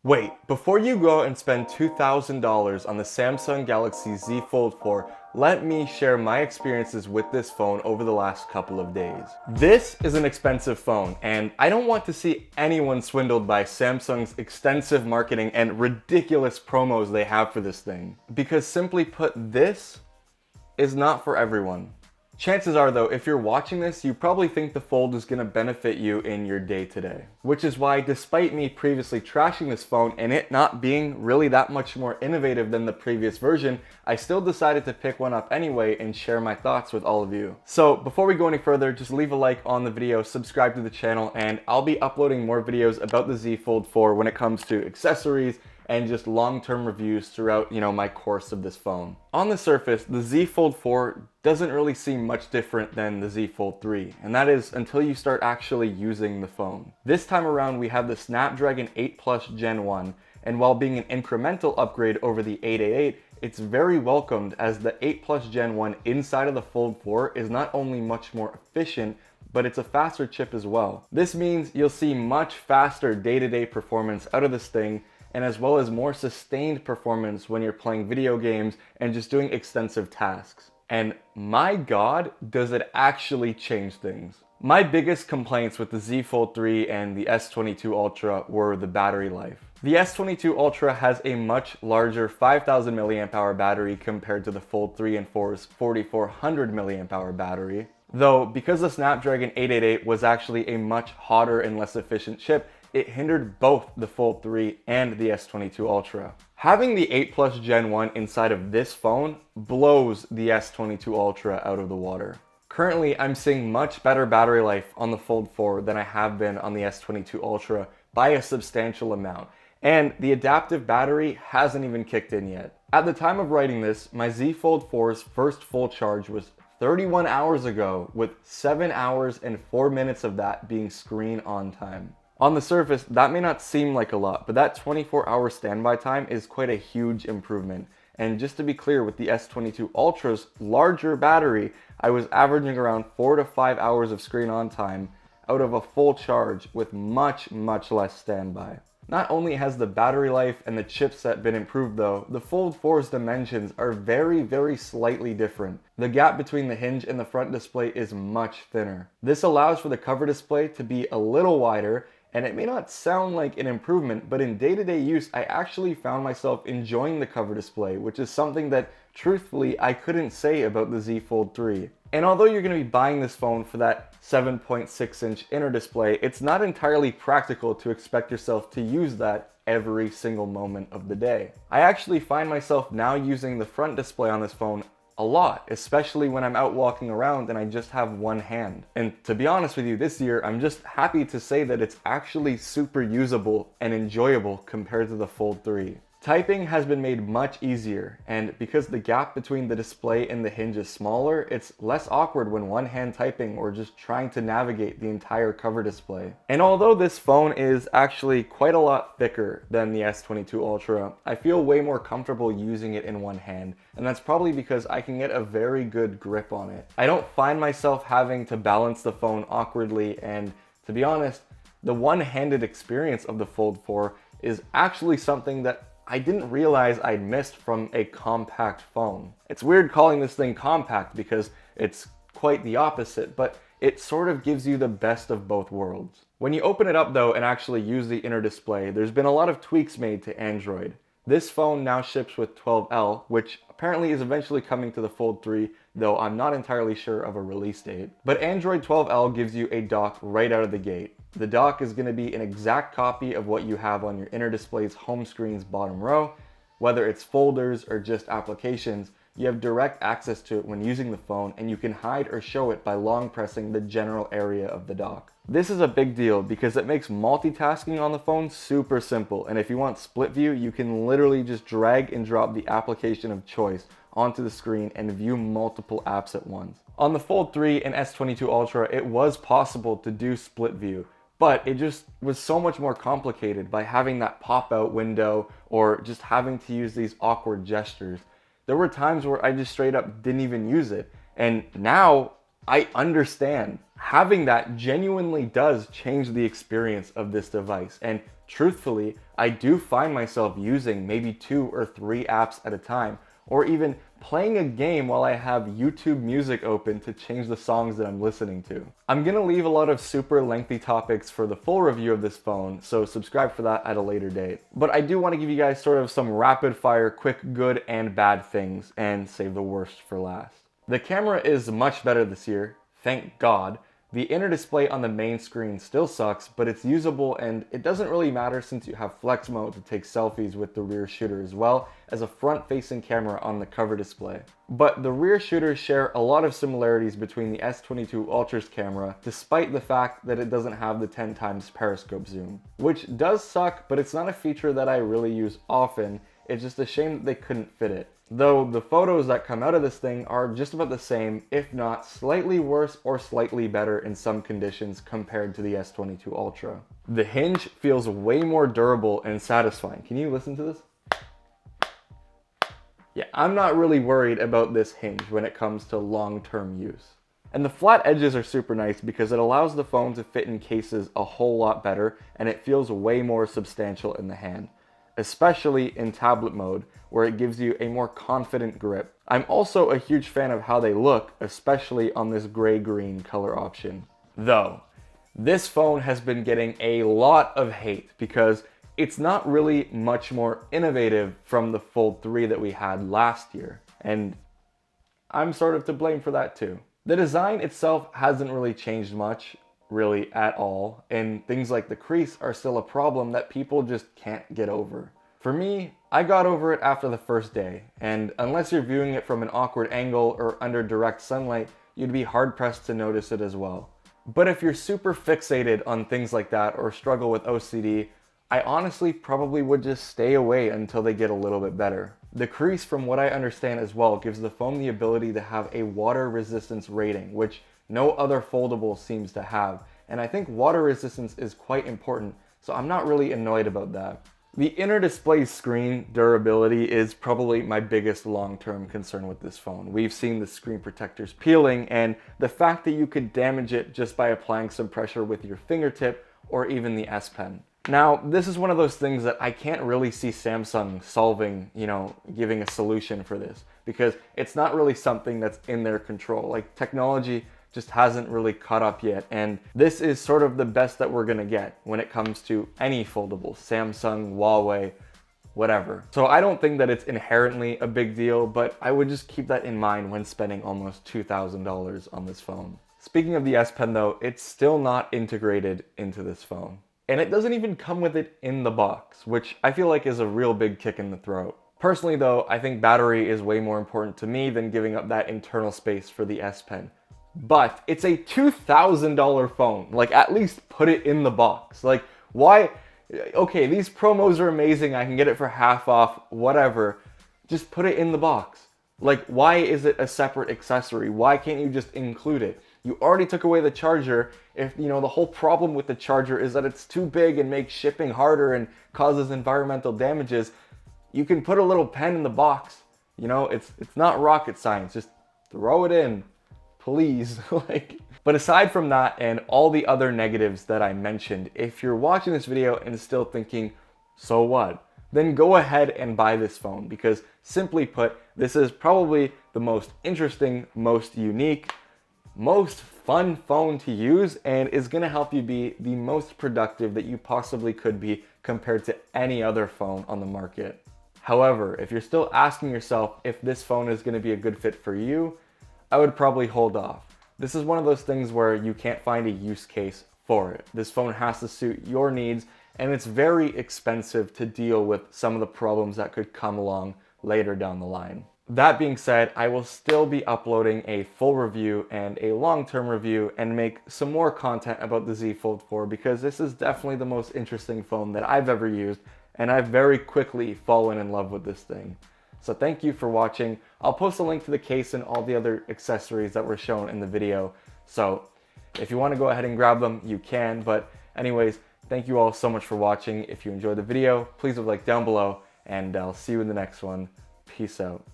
Wait, before you go and spend $2,000 on the Samsung Galaxy Z Fold 4, let me share my experiences with this phone over the last couple of days. This is an expensive phone, and I don't want to see anyone swindled by Samsung's extensive marketing and ridiculous promos they have for this thing. Because simply put, this is not for everyone. Chances are though, if you're watching this, you probably think the Fold is going to benefit you in your day-to-day. Which is why, despite me previously trashing this phone and it not being really that much more innovative than the previous version, I still decided to pick one up anyway and share my thoughts with all of you. So before we go any further, just leave a like on the video, subscribe to the channel, and I'll be uploading more videos about the Z Fold 4 when it comes to accessories and just long-term reviews throughout, my course of this phone. On the surface, the Z Fold 4 doesn't really seem much different than the Z Fold 3, and that is until you start actually using the phone. This time around, we have the Snapdragon 8 Plus Gen 1, and while being an incremental upgrade over the 888, it's very welcomed as the 8 Plus Gen 1 inside of the Fold 4 is not only much more efficient, but it's a faster chip as well. This means you'll see much faster day-to-day performance out of this thing, and as well as more sustained performance when you're playing video games and just doing extensive tasks. And my God, does it actually change things. My biggest complaints with the Z Fold 3 and the S22 Ultra were the battery life. The S22 Ultra has a much larger 5000 mAh battery compared to the Fold 3 and 4's 4400 mAh battery. Though, because the Snapdragon 888 was actually a much hotter and less efficient chip, it hindered both the Fold 3 and the S22 Ultra. Having the 8 Plus Gen 1 inside of this phone blows the S22 Ultra out of the water. Currently, I'm seeing much better battery life on the Fold 4 than I have been on the S22 Ultra by a substantial amount, and the adaptive battery hasn't even kicked in yet. At the time of writing this, my Z Fold 4's first full charge was 31 hours ago, with 7 hours and 4 minutes of that being screen on time. On the surface, that may not seem like a lot, but that 24-hour standby time is quite a huge improvement. And just to be clear, with the S22 Ultra's larger battery, I was averaging around 4 to 5 hours of screen on time out of a full charge with much less standby. Not only has the battery life and the chipset been improved though, the Fold 4's dimensions are very slightly different. The gap between the hinge and the front display is much thinner. This allows for the cover display to be a little wider, and it may not sound like an improvement, but in day-to-day use, I actually found myself enjoying the cover display, which is something that, truthfully, I couldn't say about the Z Fold 3. And although you're going to be buying this phone for that 7.6-inch inner display, it's not entirely practical to expect yourself to use that every single moment of the day. I actually find myself now using the front display on this phone a lot, especially when I'm out walking around and I just have one hand. And to be honest with you, this year, I'm just happy to say that it's actually super usable and enjoyable compared to the Fold 3. Typing has been made much easier, and because the gap between the display and the hinge is smaller, it's less awkward when one hand typing or just trying to navigate the entire cover display. And although this phone is actually quite a lot thicker than the S22 Ultra, I feel way more comfortable using it in one hand, and that's probably because I can get a very good grip on it. I don't find myself having to balance the phone awkwardly, and to be honest, the one-handed experience of the Fold 4 is actually something that I didn't realize I'd missed from a compact phone. It's weird calling this thing compact because it's quite the opposite, but it sort of gives you the best of both worlds. When you open it up though and actually use the inner display, there's been a lot of tweaks made to Android. This phone now ships with 12L, which apparently is eventually coming to the Fold 3, though I'm not entirely sure of a release date. But Android 12L gives you a dock right out of the gate. The dock is going to be an exact copy of what you have on your inner display's home screen's bottom row. Whether it's folders or just applications, you have direct access to it when using the phone, and you can hide or show it by long pressing the general area of the dock. This is a big deal because it makes multitasking on the phone super simple, and if you want split view, you can literally just drag and drop the application of choice onto the screen and view multiple apps at once. On the Fold 3 and S22 Ultra, it was possible to do split view, but it just was so much more complicated by having that pop-out window or just having to use these awkward gestures. There were times where I just straight up didn't even use it, and now I understand. Having that genuinely does change the experience of this device, and truthfully, I do find myself using maybe 2 or 3 apps at a time, or even playing a game while I have YouTube music open to change the songs that I'm listening to. I'm gonna leave a lot of super lengthy topics for the full review of this phone, so subscribe for that at a later date. But I do want to give you guys sort of some rapid fire, quick good and bad things, and save the worst for last. The camera is much better this year, thank God. The inner display on the main screen still sucks, but it's usable and it doesn't really matter since you have flex mode to take selfies with the rear shooter as well as a front-facing camera on the cover display. But the rear shooters share a lot of similarities between the S22 Ultra's camera, despite the fact that it doesn't have the 10 times periscope zoom. Which does suck, but it's not a feature that I really use often. It's just a shame that they couldn't fit it. Though the photos that come out of this thing are just about the same, if not slightly worse or slightly better in some conditions compared to the S22 Ultra. The hinge feels way more durable and satisfying. Can you listen to this? Yeah, I'm not really worried about this hinge when it comes to long-term use. And the flat edges are super nice because it allows the phone to fit in cases a whole lot better and it feels way more substantial in the hand, especially in tablet mode, where it gives you a more confident grip. I'm also a huge fan of how they look, especially on this gray-green color option. Though, this phone has been getting a lot of hate because it's not really much more innovative from the Fold 3 that we had last year, and I'm sort of to blame for that too. The design itself hasn't really changed much, really at all, and things like the crease are still a problem that people just can't get over. For me, I got over it after the first day, and unless you're viewing it from an awkward angle or under direct sunlight, you'd be hard-pressed to notice it as well. But if you're super fixated on things like that or struggle with OCD, I honestly probably would just stay away until they get a little bit better. The crease, from what I understand as well, gives the phone the ability to have a water resistance rating, which no other foldable seems to have, and I think water resistance is quite important, so I'm not really annoyed about that. The inner display screen durability is probably my biggest long-term concern with this phone. We've seen the screen protectors peeling, and the fact that you could damage it just by applying some pressure with your fingertip or even the S Pen. Now, this is one of those things that I can't really see Samsung solving, giving a solution for this, because it's not really something that's in their control. Like, technology just hasn't really caught up yet, and this is sort of the best that we're gonna get when it comes to any foldable, Samsung, Huawei, whatever. So I don't think that it's inherently a big deal, but I would just keep that in mind when spending almost $2,000 on this phone. Speaking of the S Pen though, it's still not integrated into this phone. And it doesn't even come with it in the box, which I feel like is a real big kick in the throat. Personally though, I think battery is way more important to me than giving up that internal space for the S Pen. But it's a $2,000 phone. Like, at least put it in the box. Like, why? Okay, these promos are amazing. I can get it for half off, whatever. Just put it in the box. Like, why is it a separate accessory? Why can't you just include it? You already took away the charger. If, the whole problem with the charger is that it's too big and makes shipping harder and causes environmental damages, you can put a little pen in the box. It's not rocket science. Just throw it in. Please. But aside from that and all the other negatives that I mentioned, if you're watching this video and still thinking, so what? Then go ahead and buy this phone, because simply put, this is probably the most interesting, most unique, most fun phone to use, and is gonna help you be the most productive that you possibly could be compared to any other phone on the market. However, if you're still asking yourself if this phone is gonna be a good fit for you, I would probably hold off. This is one of those things where you can't find a use case for it. This phone has to suit your needs, and it's very expensive to deal with some of the problems that could come along later down the line. That being said, I will still be uploading a full review and a long-term review and make some more content about the Z Fold 4, because this is definitely the most interesting phone that I've ever used, and I've very quickly fallen in love with this thing. So thank you for watching. I'll post a link to the case and all the other accessories that were shown in the video. So if you want to go ahead and grab them, you can. But anyways, thank you all so much for watching. If you enjoyed the video, please leave a like down below, and I'll see you in the next one. Peace out.